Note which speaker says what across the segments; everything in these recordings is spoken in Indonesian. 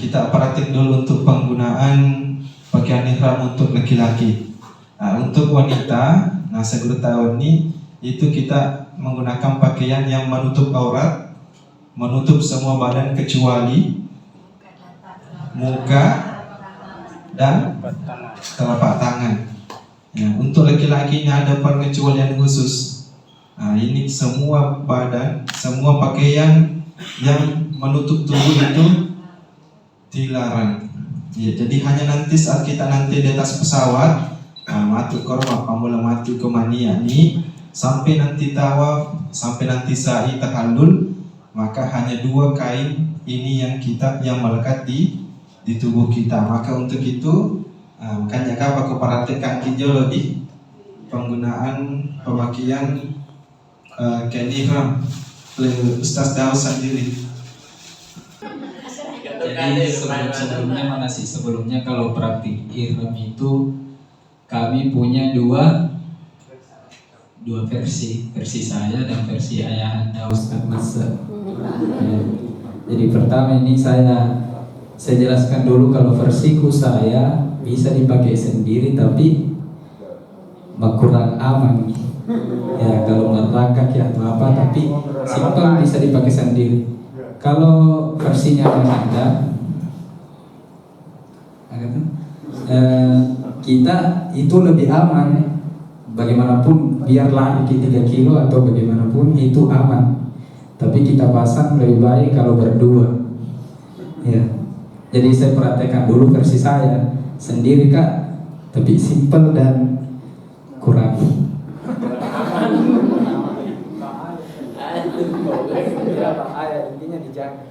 Speaker 1: kita praktik dulu untuk penggunaan pakaian ihram untuk laki-laki. Untuk wanita, saya tahu ini itu kita menggunakan pakaian yang menutup aurat, menutup semua badan kecuali muka dan telapak tangan. Untuk laki-laki ini ada pengecualian khusus. Ini semua badan, semua pakaian yang menutup tubuh itu dilarang. Jadi hanya nanti saat kita nanti di atas pesawat, matu korma, pamula matu ke mania ini, sampai nanti tawaf, sampai nanti sa'i tahallul, maka hanya 2 kain ini yang melekat di tubuh kita. Maka untuk itu, makanya aku perhatikan kijolo di penggunaan pemakaian kain ihram oleh Ustaz Daud sendiri.
Speaker 2: Jadi sebelumnya kalau praktik ihram itu kami punya dua versi saya dan versi ayahanda Ustaz Masa. Jadi pertama ini saya jelaskan dulu kalau versiku saya bisa dipakai sendiri tapi kurang aman. Ya kalau merangkak ya atau apa, tapi simpel bisa dipakai sendiri. Kalau versinya ayahanda, kita itu lebih aman. Bagaimanapun biar lari 3 kilo atau bagaimanapun itu aman. Tapi kita pasang lebih baik kalau berdua. Ya. Jadi saya perhatikan dulu versi saya sendiri Kak, tapi simpel dan kurang. Intinya dijaga.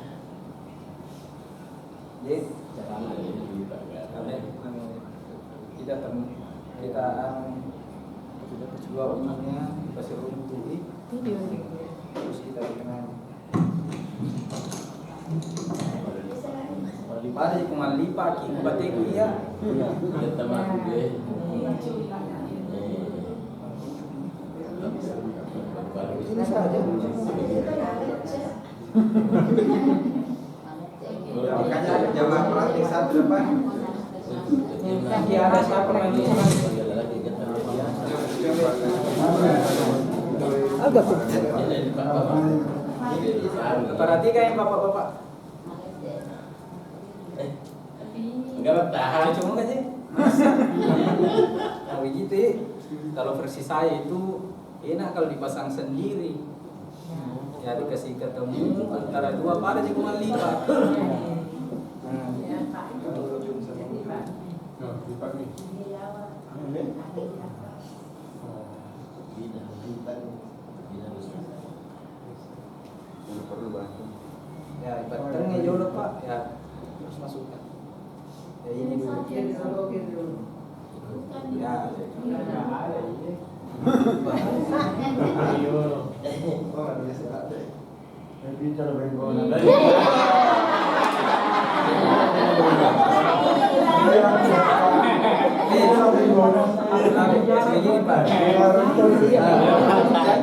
Speaker 2: Kita dua umumnya pasir rumput terus kita kenal pada kuman lipat bateku ya teman gue ini saja makanya jamaah praktik 1 depan nanti ada siapa lagi agak perhatikan ya bapak-bapak. Enggak bertahan cuma kan sih nah begitu kalau versi saya itu enak kalau dipasang sendiri ya, dikasih ketemu antara 2 pada di kuman lipat. Ya, tengah jauh Pak, ya terus masukkan. Ya ini dulu. Ya.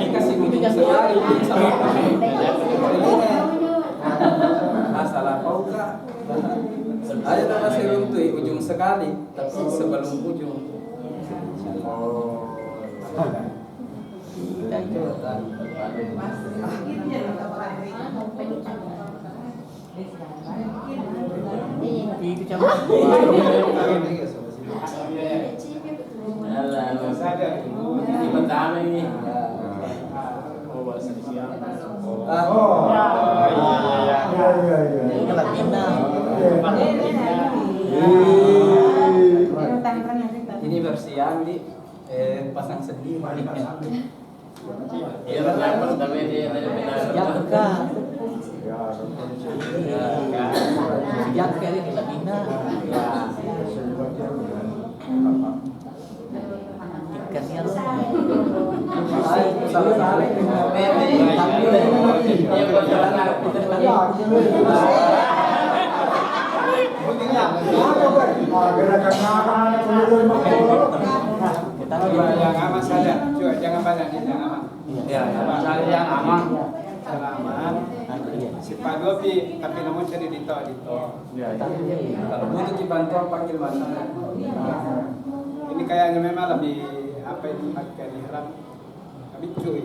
Speaker 2: Kasih videonya sekali masalah kau Kak. Ada nama serum tuh ujung sekali, tapi sebelum ujung.
Speaker 3: Ini pertama ini.
Speaker 2: Ini versi yang di pasang sendiri.
Speaker 3: Iya, pertama dia
Speaker 2: Jaga. Jaga ini Labina. Ikannya loh. Salah-salah.
Speaker 4: Yang aman saja, coba jangan banyak, jangan aman. Ya, yang aman, yang aman. Si Pak Dopi, tapi namun jadi dito.
Speaker 2: Kalau butuh dibantu panggil Mas.
Speaker 4: Ini kayaknya memang lebih apa ini pakai ihram, lebih cuy.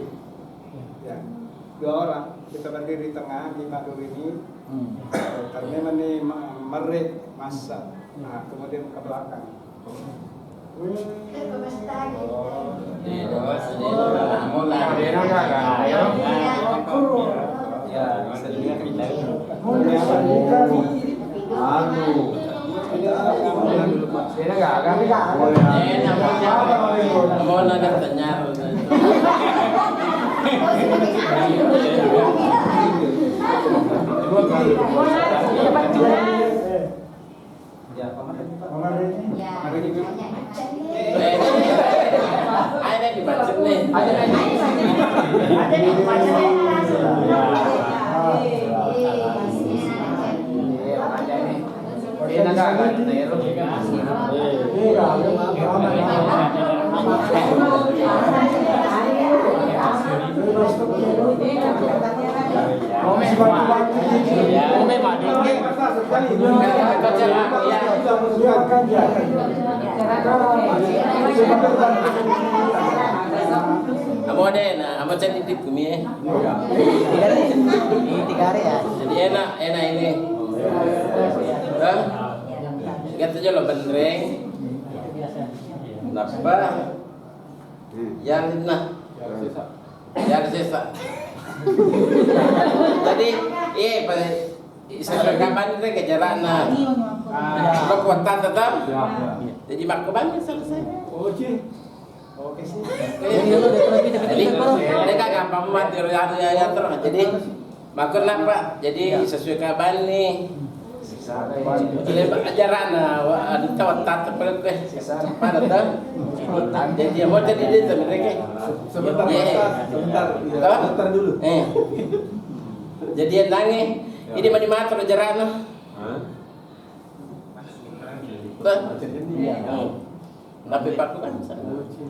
Speaker 4: Ya, 2 orang kita berdiri di tengah di Madur ini. Karena memang ini merik masa. Nah, kemudian ke belakang.
Speaker 2: Ya, bisa dilihat kita.
Speaker 3: Mau nanya tanya.
Speaker 2: Ya, paman.
Speaker 3: Ada di bacet nih. Amo deh, nah, amo jadi tip kumi.
Speaker 5: Tiga hari ya.
Speaker 3: Jadi enak ini. Kan? Kita aja lo bendreng. Napa? Yang nah, yang sisa. Jadi, pada sesuai kapan itu kejaran nah. Kekuatan tetap. Jadi makuban selesai.
Speaker 4: Oke sih.
Speaker 3: Jadi mereka gampang mati ya terus. Jadi makun apa? Jadi sesuai kapan nih. Jadi ajaran ada tawat seperti ke pada tuh. Jadi mau jadi dia mereka.
Speaker 4: Sebentar dulu.
Speaker 3: Jadi yang nangis. Ini mau dimatur ajaran. Tapi Pak kan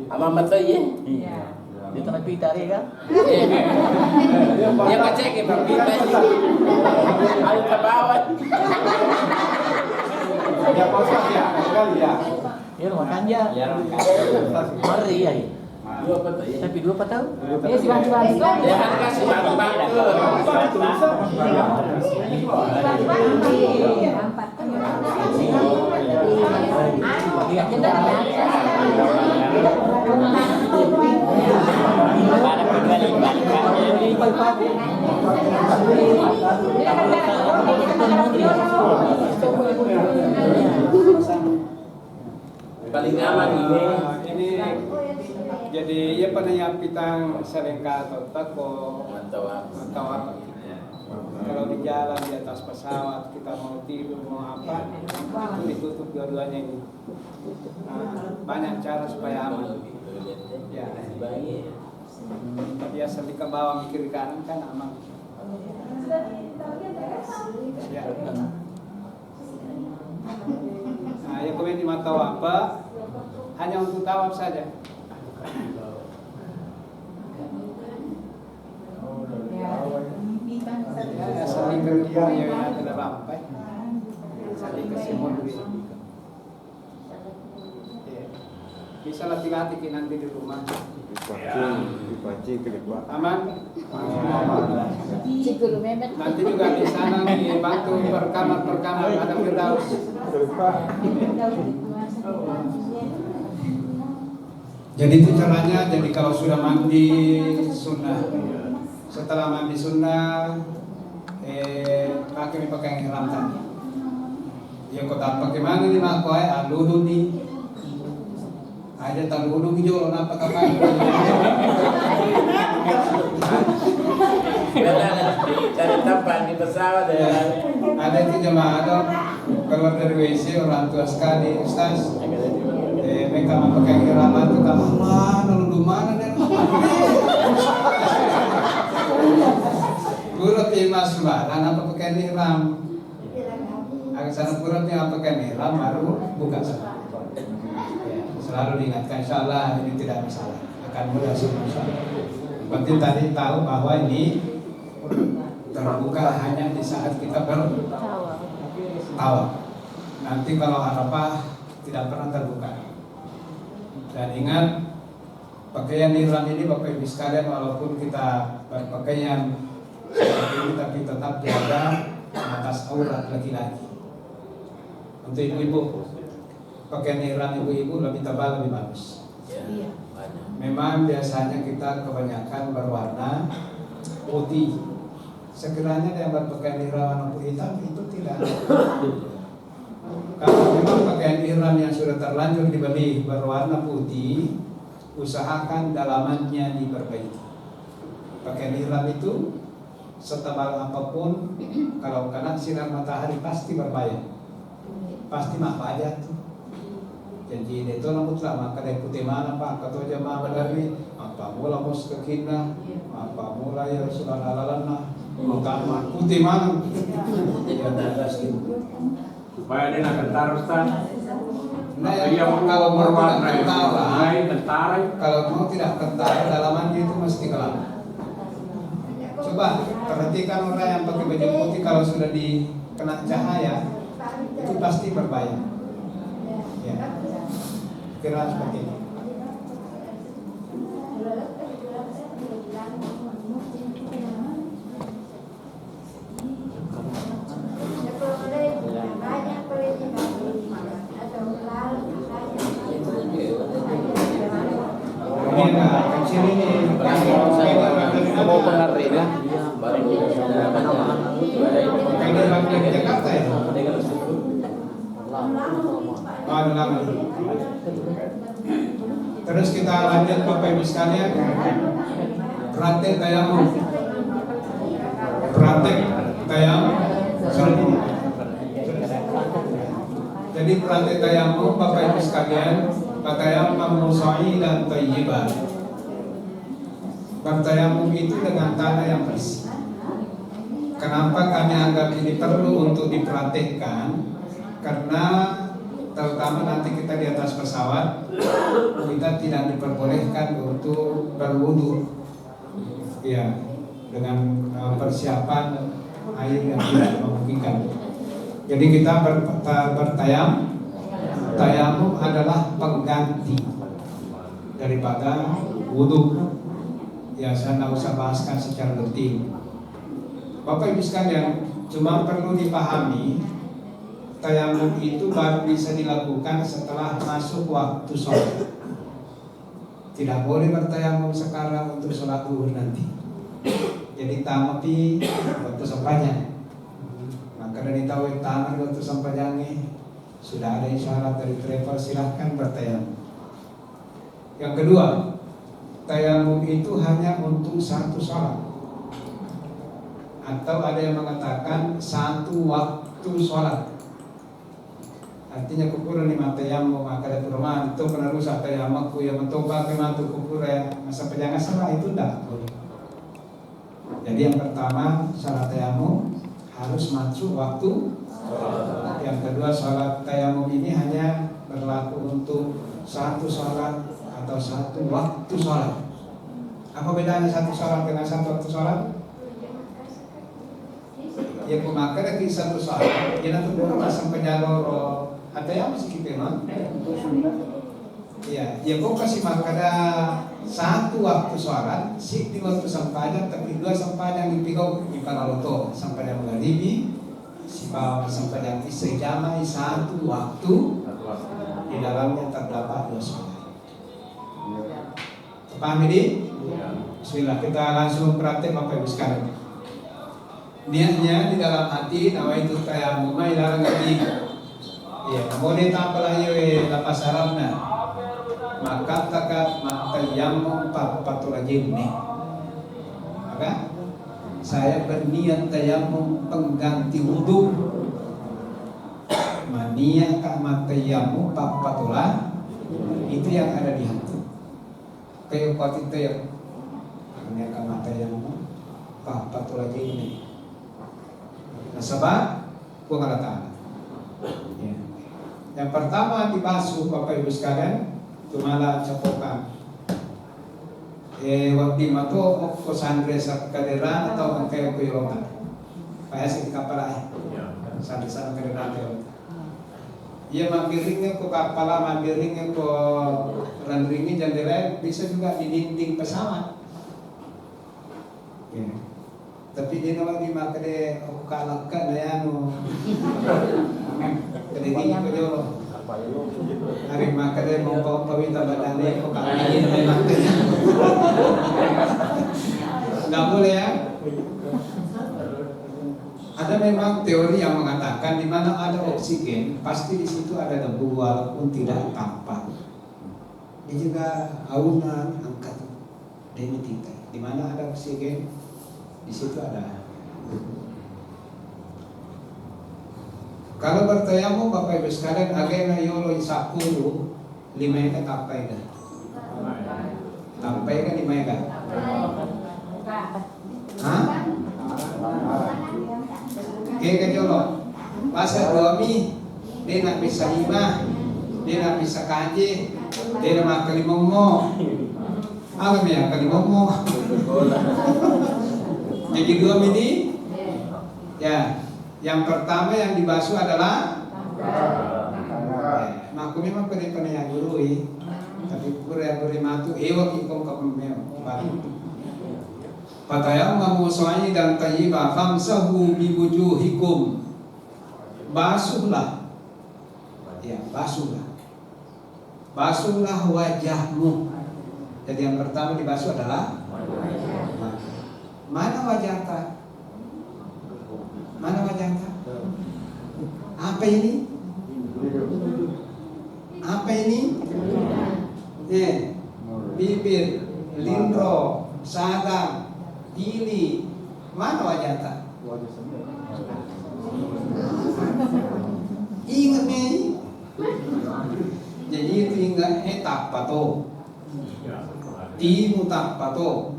Speaker 3: sama mata ya.
Speaker 5: Di tengah pita hari kan?
Speaker 3: Ya baca ke Pak kita. Ayo ke bawah.
Speaker 4: Ya pasal ya, kali ya.
Speaker 5: Ya makan ya. Mari ya. Tapi 2 tahun.
Speaker 3: Ya kan kasih bantu. Paling aman
Speaker 4: ini jadi ya penanya pitang selengka atau tako
Speaker 3: atau
Speaker 4: apa kalau di jalan di atas pesawat kita mau tidur mau apa itu ditutup dua-duanya ini. Banyak cara supaya aman ya. Biasa di ke bawah mikir kanan kan aman ya. Nah, ya kemudian di mata apa hanya untuk tawaf saja. Ya, saling kerja yang tidak sampai, saling kesimul bisa latih-latih nanti di rumah.
Speaker 6: Dipancing ke depan.
Speaker 4: Aman? Nanti juga di sana dibantu per kamar ada Firdaus. Jadi itu caranya. Jadi kalau sudah mandi sunnah, setelah mandi sunnah, pakai pakaian ihram tadi. Yang kota pakai mana ni mak kau aludu ni, ada taludu hijau apa kapan?
Speaker 3: cari tempat di pesawat ya.
Speaker 4: Ada itu jemaah dong keluar dari WC orang tua sekali Ustaz. Mereka memakai ihram itu kamu mana lu mana dan Kurut imas sembarang apa pakai ihram. Agar sana kurutnya apa pakai ihram baru buka salat. Selalu diingatkan insyaallah ini tidak masalah, akan mudah semua insyaallah. Penting tadi tahu bahwa ini terbuka hanya di saat kita bertawaf. Nanti kalau Arafah tidak pernah terbuka. Dan ingat, pakaian ihram ini Bapak Ibu sekalian, walaupun kita berpakaian seperti ini tapi tetap jaga atas aurat laki-laki. Untuk ibu-ibu, pakaian ihram ibu-ibu lebih tebal, lebih bagus. Memang biasanya kita kebanyakan berwarna putih. Sekiranya yang berpakaian ihram warna putih hitam itu tidak. Kalau memang pakaian ihram yang sudah terlanjur dibeli berwarna putih, usahakan dalamannya diperbaiki. Pakaian ihram itu setebal apapun, kalau kena sinar matahari pasti berbahaya. Pasti mak aja tuh. Jadi itu rambutlah maka dari putih mana Pak kata jemaah badari apa mula mus kekina apa mula ya Rasulullah lalana utama putih mana ya pasti
Speaker 6: Supaya dia nak kentar Ustaz.
Speaker 4: nah
Speaker 6: Iya,
Speaker 4: kalau mau
Speaker 6: berwarna
Speaker 4: tidak kental
Speaker 6: kentar.
Speaker 4: kalau mau tidak kental dalamannya itu mesti gelap. Coba perhatikan orang yang pakai baju putih kalau sudah dikena cahaya itu pasti berbahaya. Ya. Kira seperti ini. Ini enggak kecil ini.
Speaker 5: Mau pengaruh ya?
Speaker 4: Ini bagian Jakarta ya. Lama. Terus kita lanjut Bapak Ibu sekalian. Praktek tayamum. Jadi praktek tayamum Bapak Ibu sekalian, bertayamum sa'idan thayyiban. Bertayamum itu dengan tanah yang bersih. Kenapa kami anggap ini perlu untuk dipraktekkan? Karena terutama nanti kita di atas pesawat, kita tidak diperbolehkan untuk berwudu, ya, dengan persiapan air yang tidak memungkinkan. Jadi kita tayamum adalah pengganti daripada wudu. Ya, saya tidak usah bahaskan secara detail. Bapak Ibu sekalian, cuma perlu dipahami tayamum itu baru bisa dilakukan setelah masuk waktu sholat. Tidak boleh bertayamum sekarang untuk sholat zuhur nanti. Jadi tamati waktu sampainya. Maka dari tahu tamat waktu sampainya sudah ada isyarat dari travel, silahkan bertayamum. Yang kedua, tayamum itu hanya untuk satu sholat. Atau ada yang mengatakan satu waktu sholat. Artinya kukuran lima tayamum maka ada turman itu pernah rusak tayamumku yang mentoba kematu kukuran masa pejangan salah itu tidak boleh. Jadi yang pertama salat tayamum harus masuk waktu. Yang kedua salat tayamum ini hanya berlaku untuk satu salat atau satu waktu salat. Apa bedanya satu salat dengan satu waktu salat? Ya maka lagi satu salat ya nanti pun masang penjalur ada yang masih kita non? Ya, ya kau kasih makada satu waktu sholat, sih di waktu sampainya, tapi dua sampainya yang dipikau di panaloto sampainya mengharibi, si bawa sampainya istri jamai satu waktu di dalamnya terdapat dua sholat. Paham ini? Bismillah, kita langsung praktek Bapak Ibu sekalian. Niatnya di dalam hati, nawaitu tayamum, ilarang hati. Ya, kemudian tampil ayo lapas Arabna. Maka takat matayamum patulajim nih. Maka saya berniat tayamum pengganti wudu. Mania kak matayamum patula itu yang ada di hati. Kayak kuat itu ya. Mania kak matayamum patulajim nih. Nah, sebab gua nggak tahu. Yang pertama dibasuh Bapak Ibu sekalian, tumala capokan. Waktu itu ko sandre sa kadera atau angkaya ko yota. Payah sih kapala sana kena nanti. Iya mampiringnya ke kapala, mampiringnya ke rendringnya jendela bisa juga di dinding pesawat. Ya. Tapi dia nama di makade aku kalak kan ya no. Kediri ko jolo. Hari makade mau pawita badane ko kami ini makade. Enggak boleh ya. Ada memang teori yang mengatakan di mana ada oksigen pasti di situ ada debu walaupun tidak tampak. Dia juga aunan angkat demitita. Di mana ada oksigen di situ ada. Kalau bertayamum Bapak Ibu sekalian agena yolo isapulu 5 eka tapai dah. Tapai kan 5 eka. Hah? Kaya yolo. Masa 2 mi dia nak bisa 5, dia nak bisa kaji, dia nak makan 5 mo. Alam ya kali 5 mo. Jadi 2 mini. Ya, yang pertama yang dibasuh adalah maku memang pernah yang guru tapi pura-pura matu ewak ikom kapmeo balik. Patayam mamusuai dan tayyiba famsahu biwujuhikum. Basuhlah. Ya, basuhlah. Basuhlah wajahmu. Jadi yang pertama dibasuh adalah mana wajah? Mana wajah? Apa ini? Apa ini? Bibir, lindro, sadang, gili. Mana wajah? Ingat nih. Jadi itu ingat tapato. Timu tapato.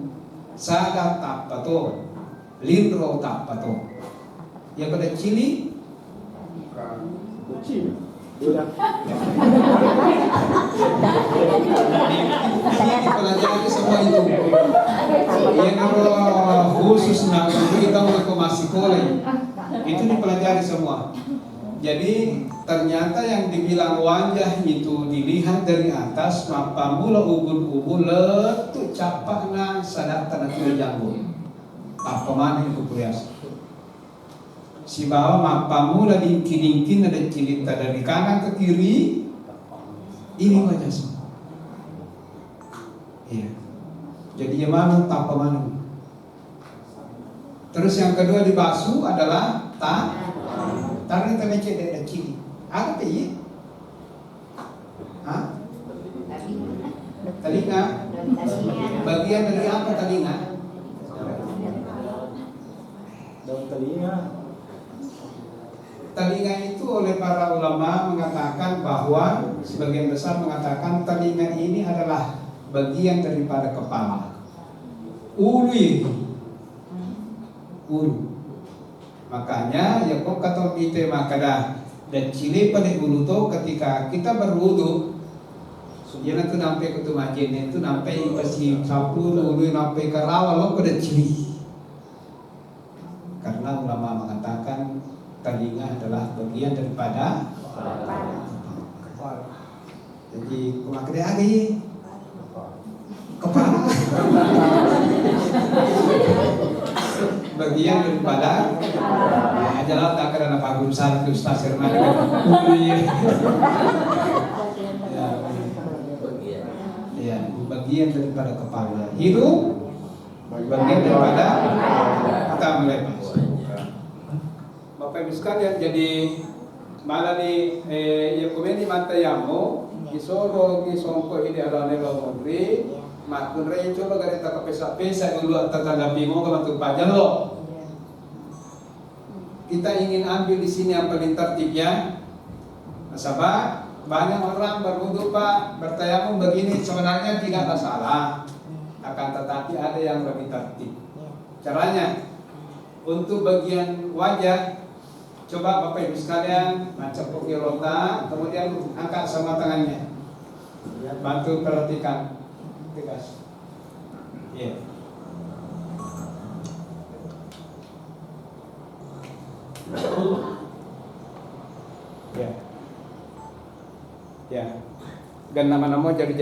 Speaker 4: Sadang tapato. Lindro tapato. Yang pada cili dipelajari semua itu. Yang khusus kita untuk masih sekolah itu dipelajari semua. Jadi ternyata yang dibilang wajah itu dilihat dari atas, maka mula ubun letu capakna sadak tanah jambul. Apa mana itu prias? Si bawah mapamu lagi kini ada cerita dari kanan ke kiri, ini wajah semua. Iya. Jadi yang mana tanpa mana. Terus yang kedua dibasuh adalah tarik tanah cedek dan kiri. Apa iya? Hah? Telinga. Bagian dari apa telinga?
Speaker 6: Daun telinga.
Speaker 4: Telinga itu oleh para ulama mengatakan bahwa sebagian besar mengatakan telinga ini adalah bagian daripada kepala. Ulu. Makanya ya kok kata kita makada dan cile pada ulu tu ketika kita berwudu, dia nanti sampai ke tumajen itu sampai pasti sapu ulu sampai ke rawa lo pada cili. Karena ulama mengatakan telinga adalah bagian daripada kepala. Jadi kumakde lagi kepala bagian daripada ajalah tak karena Pak Guru Sarki Ustaz Herman ya bagian daripada kepala. Hidung bagian daripada kita melepas. Bapak Ibu sekalian, jadi malah ni ya kumeni mantayamo isoro isongko ini adalah nelo mudri makun rey coba gare ta pesa-pesa dulu tatanggapi mo ka pajan lo. Kita ingin ambil di sini yang paling tertib ya. Nasabah banyak orang berwudu Pak bertayamum begini sebenarnya tidak masalah. Akan tetapi ada yang lebih tertib. Caranya untuk bagian wajah, coba Bapak Ibu sekalian macam rota, kemudian angkat sama tangannya. Bantu perhatikan, tegas. Iya. Ya. Ya. Dan nama-nama jadi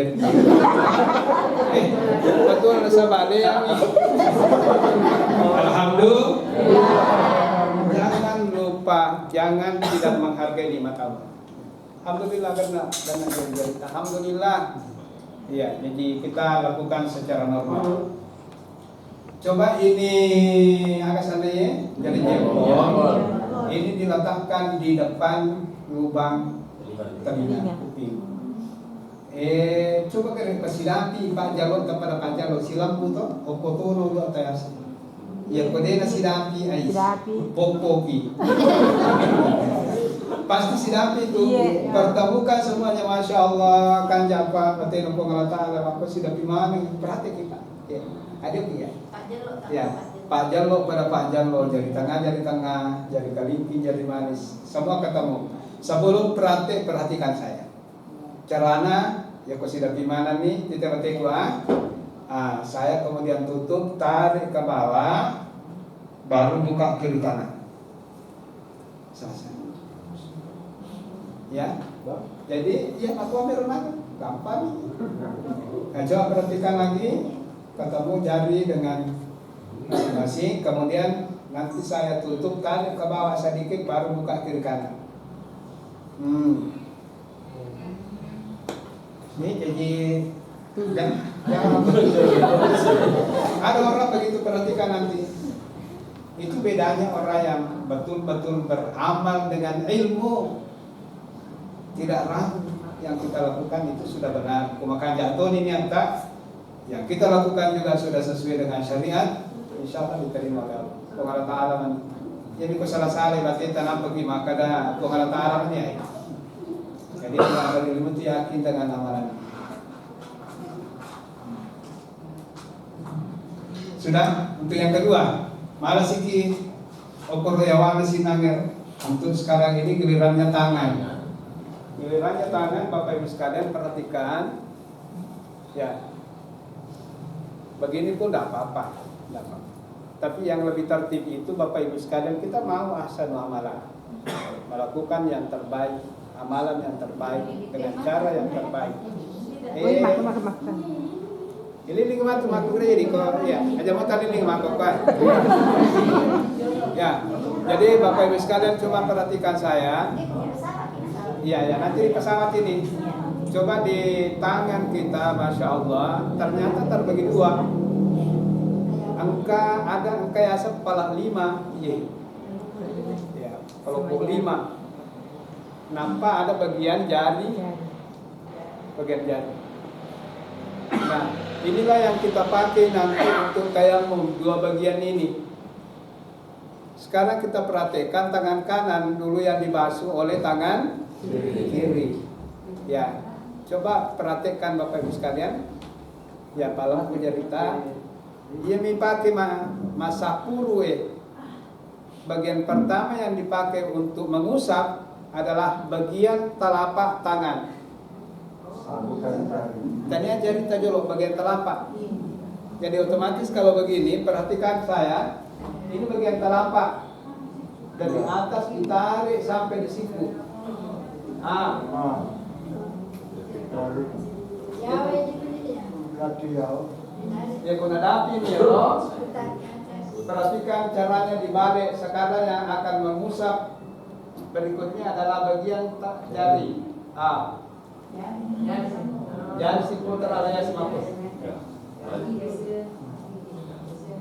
Speaker 4: betul sabale yang alhamdulillah. Jangan lupa, jangan tidak menghargai nikmat Allah. Alhamdulillah karena jadi alhamdulillah. Iya, jadi kita lakukan secara normal. Coba ini agak sana ya, jadi jempol. Ini diletakkan di depan lubang telinga kuping. Coba ke silapi Pak Jalur kepada Pak Jalur silam puto opotono lo atas. Ya kode na silapi ai. Popoki. Pasti silapi itu pertemukan semuanya, masya Allah kan japa pateno Allah Taala apa silapi mana perhati kita. Ya, ada ya. Ya, Pak Jalur pada Pak Jalur jari tengah, jari kalingking, jari manis, semua ketemu. Sebelum praktek perhatikan saya. Carana ya kok sudah gimana nih titik gua. Saya kemudian tutup, tarik ke bawah, baru buka kiri kanan. Selesai. Ya. Jadi ya aku ambil rumah gampang. Nah, coba perhatikan lagi, ketemu jari dengan masing-masing, kemudian nanti saya tutup, tarik ke bawah sedikit, baru buka kiri kanan. Ini jadi ada orang begitu, perhatikan nanti. Itu bedanya orang yang betul-betul beramal dengan ilmu, tidak ragu yang kita lakukan itu sudah benar. Maka jatuh ini nyata, yang kita lakukan juga sudah sesuai dengan syariat, insya Allah diterima oleh Allah Taala. Jadi kau salah berarti tanam pergi maka dah Allah Taala ni. Jadi orang berilmu itu yakin dengan amalan. Sudah, untuk yang kedua, malah siki okor yawan sinanger. Untuk sekarang ini gilirannya tangan. Gilirannya tangan, Bapak Ibu sekalian perhatikan. Ya, begini pun tidak apa-apa. Tapi yang lebih tertib itu Bapak Ibu sekalian, kita mau ahsanu amalan, melakukan yang terbaik, amalan yang terbaik dengan cara yang terbaik. Ini matu jadi kok ya, aja mau tadi nih mangkok kan. Ya, jadi Bapak Ibu sekalian coba perhatikan saya. Iya ya, nanti di pesawat ini coba di tangan kita, masya Allah, ternyata terbagi dua. Ada angka asap kepala 5, iya. Ya, kalau 5 nampak ada bagian jari. Nah, inilah yang kita pakai nanti untuk tayamum, dua bagian ini. Sekarang kita perhatikan tangan kanan dulu yang dibasuh oleh tangan kiri. Ya, coba perhatikan Bapak Ibu sekalian. Ya, palang pujarita. Ia dipakai masapuru. Bagian pertama yang dipakai untuk mengusap adalah bagian telapak tangan. Tanya jari tajolok bagian telapak. Jadi otomatis kalau begini, perhatikan saya, ini bagian telapak. Dari atas ditarik sampai di siku. Ya kuna dapi nih ya. Perhatikan caranya dibalik. Sekarang yang akan mengusap berikutnya adalah bagian jari. Jari siku teralias mampus.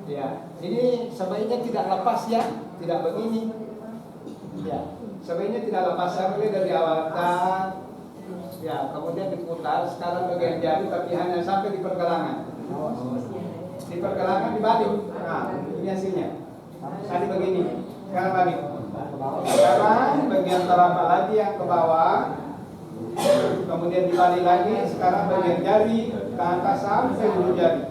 Speaker 4: Ya, ini sebaiknya tidak lepas ya, tidak begini. Ya, sebaiknya tidak lepas sampai dari awal ya, kemudian diputar. Sekarang bagian jari tapi hanya sampai di pergelangan. Di pergelangan dibalik. Nah, ini hasilnya. Tadi begini, sekarang balik. Sekarang bagian telapak lagi yang ke bawah. Kemudian dibalik lagi. Sekarang bagian jari ke atas sampai ujung jari.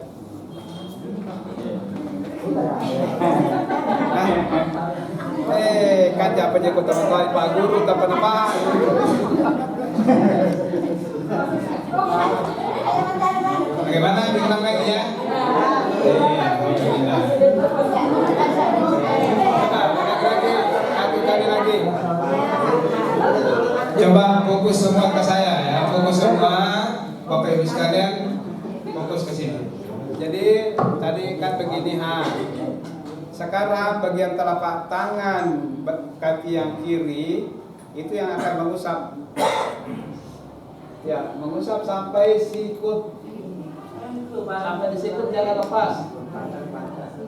Speaker 4: Kan apa aja kau tahu Pak Guru tak pernah. Bagaimana diulang ya? Aku Sekarang bagian telapak tangan kaki yang kiri itu yang akan mengusap. Ya, mengusap sampai sikut. Sampai di sikut jangan lepas.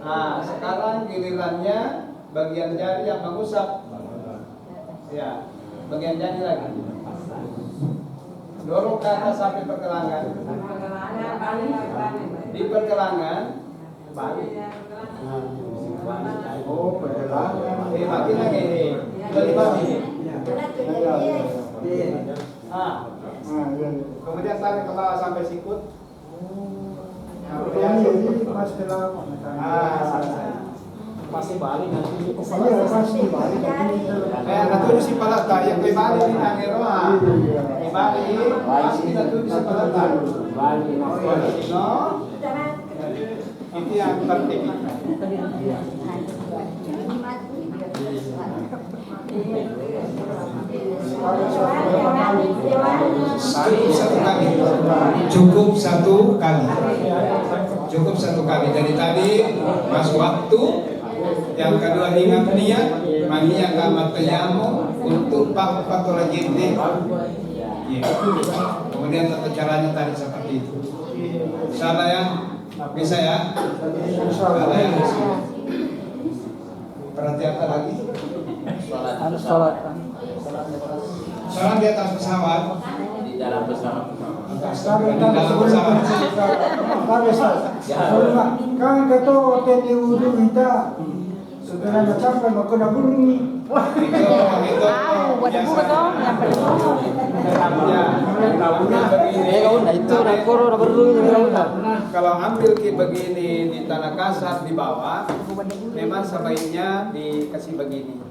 Speaker 4: Nah, sekarang gilirannya bagian jari yang mengusap. Ya, bagian jari lagi. Dorong ke atas sampai pergelangan. Di pergelangan balik.
Speaker 6: Oh, pergelangan.
Speaker 4: Makin lagi. Dari bawah. Ah. Kemudian tarik ke bawah sampai sikut.
Speaker 6: Ini pasti lama.
Speaker 4: Pasti balik nanti.
Speaker 6: Iya, pasti balik.
Speaker 4: Natudu si palata, yang kay balik ni Angelo ha. Kay balik, pasti natudu si palata. Balik, no? Itu yang penting. Satu kali. Cukup satu kali. Cukup satu kali. Dari tadi masuk waktu. Yang kedua ingat niat, mania kama tayamu untuk patologine. Kemudian tata caranya tadi seperti itu. Salah yang bisa ya? Salah yang bisa. Berarti apa lagi?
Speaker 5: Sholat.
Speaker 4: Sholat di atas pesawat.
Speaker 3: Di dalam pesawat.
Speaker 4: Di dalam pesawat.
Speaker 6: Kan kata tadi udah minta saudara macam maka nak bunyi.
Speaker 4: Itu
Speaker 5: Buat buku toh yang perlu.
Speaker 4: ya.
Speaker 5: Nah itu nak koro nak perlu
Speaker 4: Kalau ambil begini di tanah kasar di bawah, memang sebaiknya dikasih begini.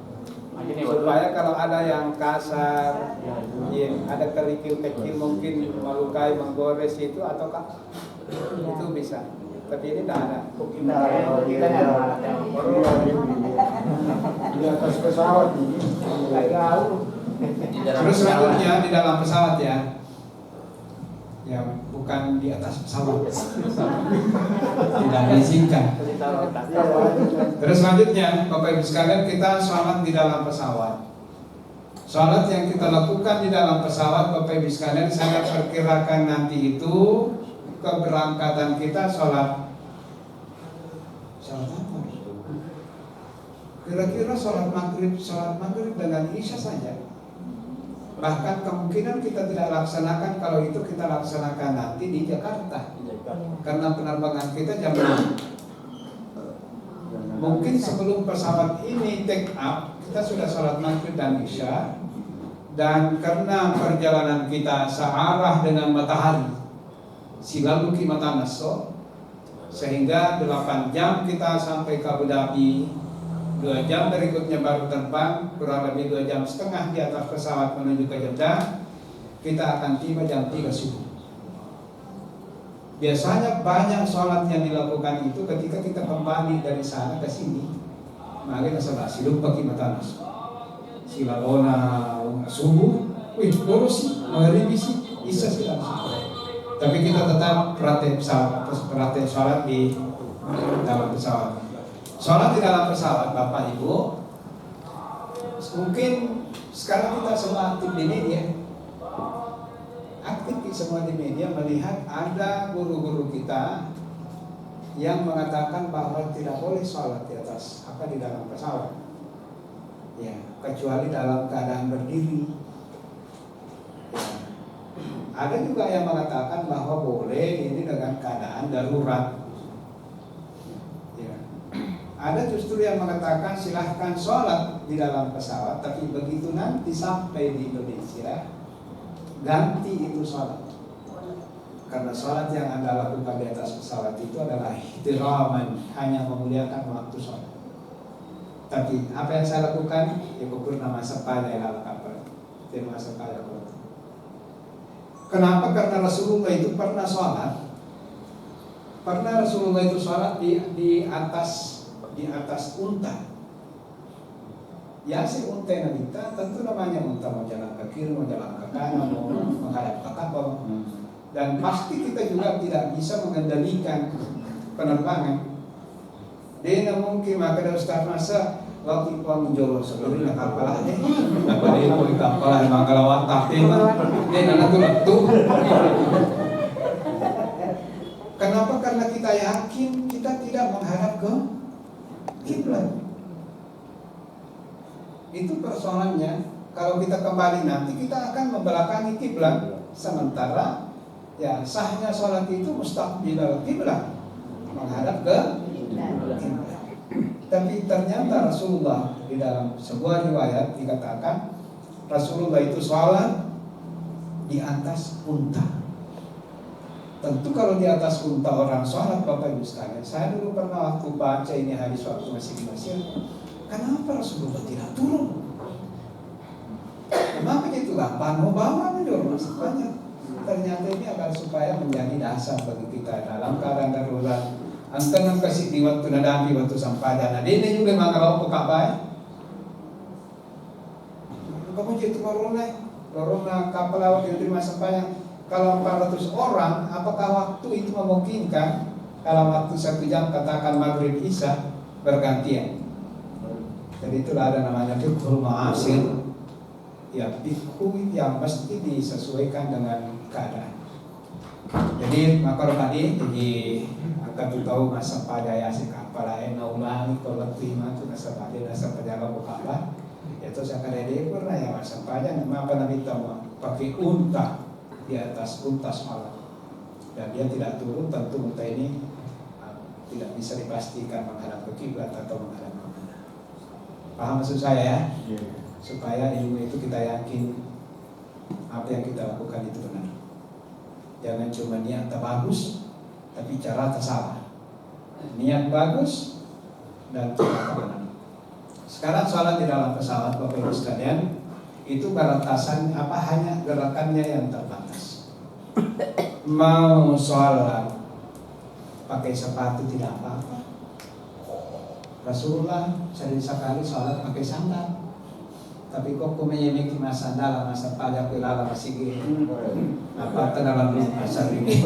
Speaker 4: Supaya kalau ada yang kasar, ya, ada kerikil kecil mungkin melukai, menggores itu ataukah itu bisa. Tapi ini tidak ada.
Speaker 6: Di atas pesawat ini.
Speaker 4: Terus selanjutnya di dalam pesawat ya. Ya, bukan di atas pesawat. Tidak diizinkan. Terus selanjutnya, Bapak Ibu sekalian, kita sholat di dalam pesawat. Sholat yang kita lakukan di dalam pesawat, Bapak Ibu sekalian, saya perkirakan nanti itu keberangkatan kita sholat apa? Kira-kira sholat maghrib dengan isya saja. Bahkan kemungkinan kita tidak laksanakan, kalau itu kita laksanakan nanti di Jakarta. Karena penerbangan kita jam 6. Mungkin sebelum pesawat ini take up, kita sudah sholat maghrib dan isya. Dan karena perjalanan kita searah dengan matahari, silalu kimata naso, sehingga 8 jam kita sampai ke Abu Dhabi. 2 jam berikutnya baru terbang, kurang lebih 2 jam setengah di atas pesawat menuju ke Jeddah. Kita akan tiba jam 3 subuh. Biasanya banyak sholat yang dilakukan itu ketika kita kembali dari sana ke sini. Mari masalah siluk bagi matanas. Silalona subuh, baru sih, maghrib sih, isya sih langsung. Tapi kita tetap praktek sholat di dalam pesawat. Sholat di dalam pesawat, Bapak Ibu, mungkin sekarang kita semua aktif di media. Aktif semua di media melihat ada guru-guru kita yang mengatakan bahwa tidak boleh sholat di atas di dalam pesawat. Ya, kecuali dalam keadaan berdiri. Ya. Ada juga yang mengatakan bahwa boleh ini dengan keadaan darurat. Ada justru yang mengatakan silahkan sholat di dalam pesawat, tapi begitu nanti sampai di Indonesia, ganti itu sholat. Karena sholat yang Anda lakukan di atas pesawat itu adalah ihtiraman, hanya memuliakan waktu sholat. Tapi apa yang saya lakukan? Ya kukur nama sepaya ilal kabar. Terima sepaya. Kenapa? Karena Rasulullah itu pernah sholat. Pernah Rasulullah itu sholat di atas unta. Ya si unta yang kita tentu namanya unta, mau jalan ke kiri, mau jalan ke kanan, mau menghadap ke kapal. Dan pasti kita juga tidak bisa mengendalikan penerbangan. Dia mungkin maka ada Ustaz masa waktu pun jolo sebelum nak kapal ni. Apa dia pun kapal memang kalau watak dia nak tu. Kenapa? Karena kita yakin kita tidak menghadap ke kiblat. Itu persoalannya. Kalau kita kembali nanti kita akan membelakangi kiblat. Sementara ya sahnya sholat itu mustaqbilal kiblat, menghadap ke kiblat. Tapi ternyata Rasulullah di dalam sebuah riwayat dikatakan Rasulullah itu sholat di atas unta. Tentu kalau di atas unta orang sholat, Bapak Ibu sekalian, saya dulu pernah waktu baca ini hadis waktu masih di Mesir, kenapa Rasulullah tidak turun? Makanya itulah panu bawa menjadi masih banyak. Ternyata ini akan supaya menjadi dasar bagi kita dalam keadaan darurat. Antara kasih di waktu nadami waktu sampadan. Nah, ini juga mengalami kabai. Kamu jadi lorona kapal laut yang terima sampainya. Kalau 400 orang, apakah waktu itu memungkinkan dalam waktu 1 jam katakan maghrib isya bergantian? Jadi itulah ada namanya fiqhul ma'asir. Ya, fikih yang mesti disesuaikan dengan keadaan. Jadi maka tadi akan tahu masa pada ya si kapal lain naulang kalau terima tu masa pada masa penjaga kapal. Itu saya kira dia pernah ya masa pada apa Nabi tahu pakai unta di atas unta semalam dan dia tidak turun, tentu unta ini tidak bisa dipastikan menghadap ke kiblat atau menghadap ke mana. Paham maksud saya ya? Supaya ilmu itu kita yakin apa yang kita lakukan itu benar. Jangan cuma niat bagus, tapi cara salah. Niat bagus dan cara benar. Sekarang sholat di dalam pesawat Bapak Ibu sekalian, itu batasan apa hanya gerakannya yang terbatas. Mau sholat pakai sepatu tidak apa-apa. Rasulullah sering sekali sholat pakai sandal. Tapi kok menyemeki masa dalam masa pada pelala masih gini. Apa dalam pasar ini?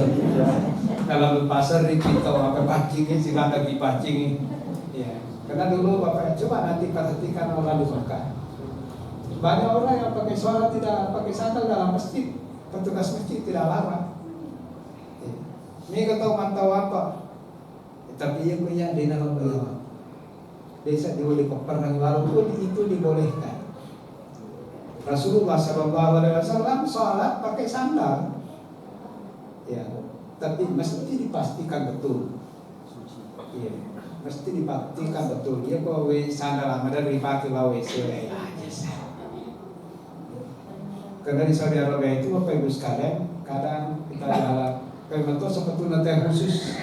Speaker 4: Dalam pasar ini kita apa pancingin silakan dipancingin. Ya, karena dulu Bapak coba nanti perhatikan orang di Mekah. Banyak orang yang pakai sholat tidak pakai sandal dalam masjid. Petugas masjid tidak larang. Ya. Ini kata mantau apa? Tapi ia punya di dalam beliau. Desa diboleh koperang walaupun itu dibolehkan. Rasulullah SAW sholat pakai sandal, ya, tapi mesti dipastikan betul, ya, mesti dipastikan betul. Dia bawa sandal amat dipakai bawa WC aja. Karena di Saudi Arabia itu Bapak Ibu sekalian, kadang kita jalan, kalau sebetulnya teh khusus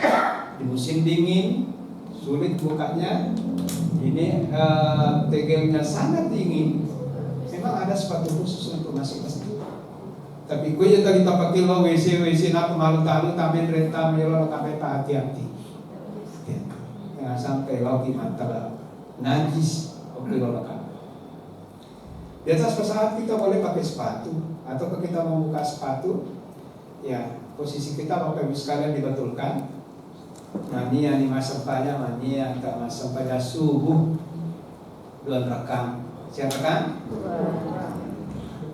Speaker 4: di musim dingin sulit bukanya, ini tegelnya sangat dingin. Memang ada sepatu khusus untuk masuk masjid. Tapi gue yang tadi tak pakai lo WC nak malu-malu tamen renta melo kape hati-hati. Jangan sampai lo gimana najis oke lo kan. Di atas pesawat kita boleh pakai sepatu atau kita membuka sepatu, ya posisi kita Bapak Ibu sekalian dibetulkan. Mania ni masa pada mania tak masa pada subuh 2 rakam. Siapa kan?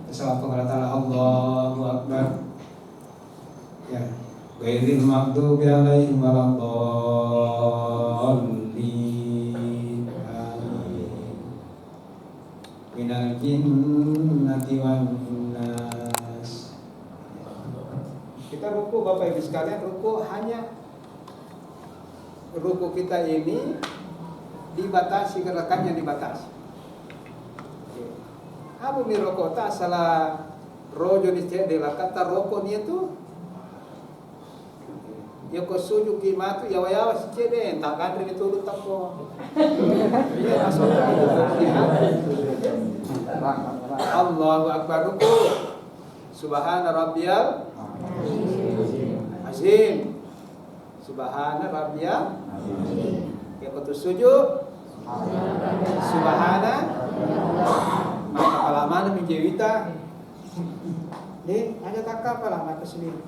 Speaker 4: Assalamualaikum Allahu Akbar. Ya, ghairil maghdubi alaihim waladdallin. Minal jinnati wan nas. Kita ruku Bapak Ibu sekalian, ruku hanya ruku kita ini dibatasi, gerakannya dibatasi. Abu mi rokok tak salah rojo di cek de la kata rokok ni tu. Ya ko suju kimatu ya waya si cek de tak kadri itu lu tak ko. Allahu akbar ruku. Subhana rabbiyal azim. Subhana rabbiyal azim. Ya ko sujud. Subhana maka palaman menjewita nih ada takap lah mata sendiri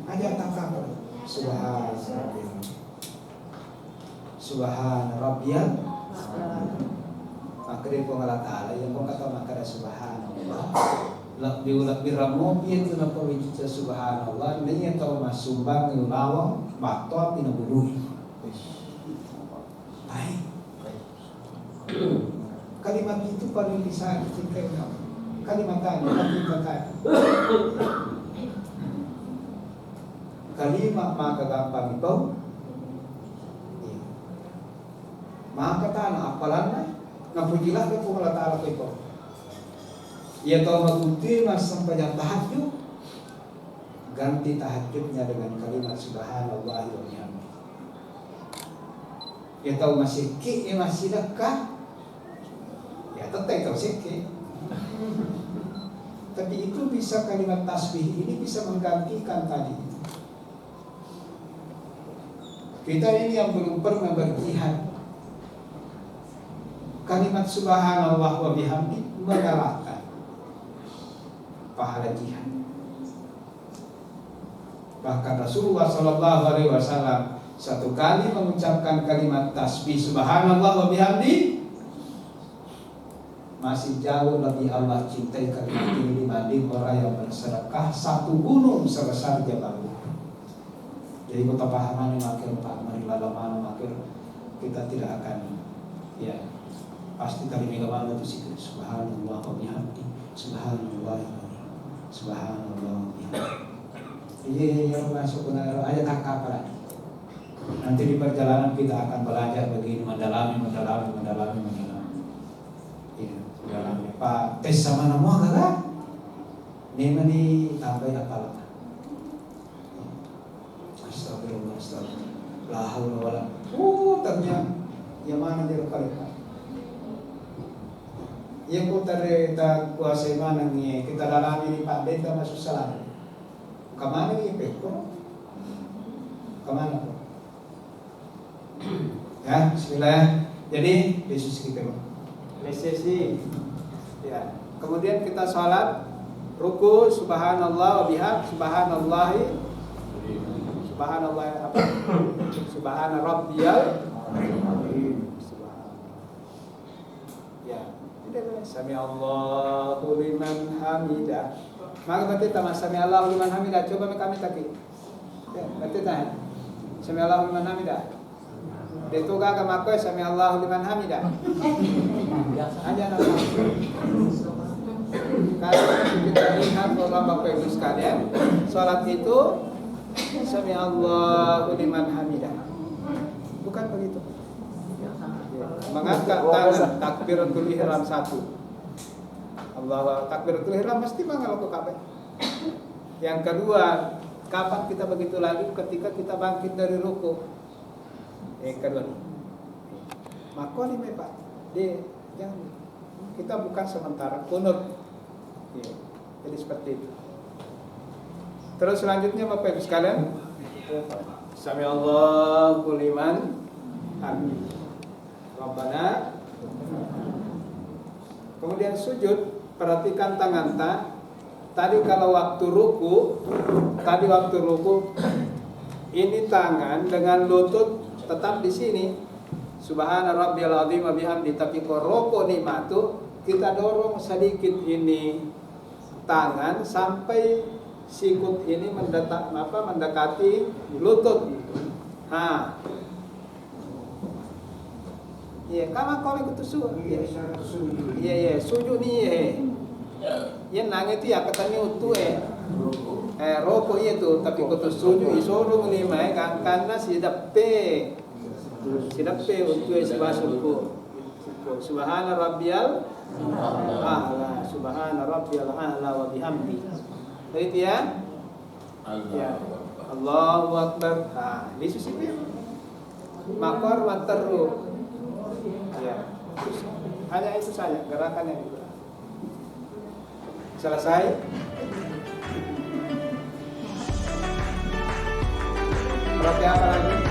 Speaker 4: ada takap subhanallah
Speaker 6: Subhana Rabbiyal. Maka dia pengalat Allah yang kau kata maka ada Subhanallah. Diulat biramu itu nak perwujud Subhanallah. Ini yang tahu masumbang ulawang batok pinabului. Baik. Kalimat itu paling bisa kita kalimat tadi, kalimat maka gampang itu. Maka tanah apalan ngapujilah ke Allah Ta'ala itu. Ia tahu maguti mas sampai jam tahajud. Ganti tahajudnya dengan kalimat Subhanallah wa bihamdihi. Ia tahu masih ki, ia masih dekat. Ya tetap tahu sikit. Tapi itu bisa kalimat tasbih ini bisa menggantikan tadi. Kita ini yang belum pernah berjihad, kalimat Subhanallah wa bihamdi mengalahkan pahala jihad. Bahkan Rasulullah SAW satu kali mengucapkan kalimat tasbih Subhanallah wa bihamdi, masih jauh lebih Allah cintai kalimat ini dibanding orang yang bersedekah satu gunung sebesar Jabal Uhud. Jadi kita pahaman makin Pak marilah lama makin kita tidak akan ya pasti kalimat mana itu sih Subhanallah wa bihamdi Subhanallah Subhanallah wa bihamdi. Ini yang masuk benar ayat kakak lagi. Nanti di perjalanan kita akan belajar begini mendalami. Dalam Pak tes sama nama kan? Ini mani tambah apa? Astagfirullah, la haula wala. Ternyata yang mana dia kalian? Yang kita kuasa mana ni kita dalami ni Pak Deta masuk salah. Kemana ni peko? Kemana? Ya, bismillah. Jadi Yesus kita. Sesi ya. Kemudian kita salat ruku subhanallah wa bihamdi subhanallah apa? Subhana rabbiyal ya. Sami Allahu liman hamidah. Maka berarti tamat sami Allahu liman hamidah. Coba kami taki. Ya, berarti tah. Sami Allahu liman hamidah. Itu gak makoy sami Allahu liman hamidah. Aja nama. Kalau kita lihat bahwa Bapak Ibu sekalian, salat itu sami Allahu liman hamidah. Bukan begitu. Mengangkat tangan takbiratul ihram 1. Allah takbiratul ihram mesti mengalami kabeh. Yang kedua, kapan kita begitu lagi? Ketika kita bangkit dari ruku. Kedua nih, maka nih Pak, jangan kita bukan sementara kunut, ya, jadi seperti itu. Terus selanjutnya Bapak Ibu sekalian, Sami Allahu liman hamidah, Rabbana. Kemudian sujud, perhatikan tangan tadi kalau waktu ruku, ini tangan dengan lutut tetap di sini Subhana rabbiyal azim wa bihamdi, tapi koroko nikmatu kita dorong sedikit ini tangan sampai sikut ini mendekati lutut. Nah, iya, kama kau ikut sujud. Iya, sujud nih. Ya nangis ya katanya utuh roko itu tapi kutu sujud isoro lima karena sidape untuk isbasuku subhana rabbiyal a'la subhana rabbiyal a'la wa bihamdi. Begitu ya? Ya. Allahu akbar. Nah, ini susah. Makor waterru. Ya. Hanya itu saja gerakannya itu. Selesai. Berarti apa lagi?